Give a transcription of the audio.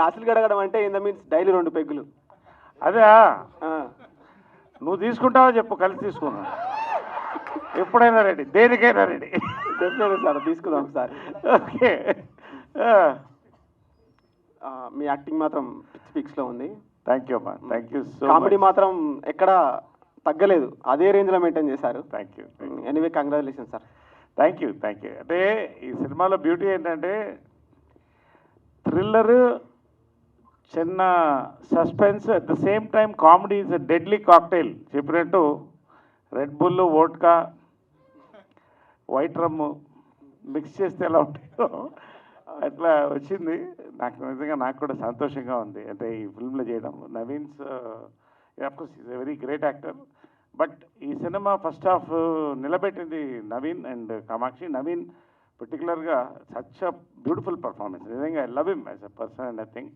గ్లాసులు గడగడం అంటే in the means daily 2 పెగ్గులు. అదే ఆ, నువ్వు తీసుకుంటావో చెప్పు, కలిసి తీసుకుందాం. ఎప్పుడైనా రెడీ, దేనికైనా రెడీ. డెఫినెట్గా సార్ తీసుకుందాం ఒకసారి. ఓకే. మీ యాక్టింగ్ మాత్రం పిక్స్లో ఉంది. థ్యాంక్ యూ అమ్మా, థ్యాంక్ యూ సో కామెడీ మాత్రం ఎక్కడ తగ్గలేదు, అదే రేంజ్లో మెయింటైన్ చేశారు. Thank you. Anyway congratulation sir. Thank you. అంటే ఈ సినిమాలో బ్యూటీ ఏంటంటే థ్రిల్లరు, చిన్న suspense, at the same time comedy is a deadly cocktail. చెప్పినట్టు రెడ్ బుల్, వోడ్కా, వైట్ రమ్ము మిక్స్ చేస్తే ఎలా ఉంటాయో అట్లా వచ్చింది. నిజంగా నాకు కూడా సంతోషంగా ఉంది అంటే ఈ ఫిల్మ్లో చేయడం. Naveen's of course is a very great actor, but ఈ సినిమా ఫస్ట్ హాఫ్ నిలబెట్టింది నవీన్ అండ్ కామాక్షి. నవీన్ పర్టికులర్గా సచ్ అ బ్యూటిఫుల్ పర్ఫార్మెన్స్. నిజంగా I love him as a person and I think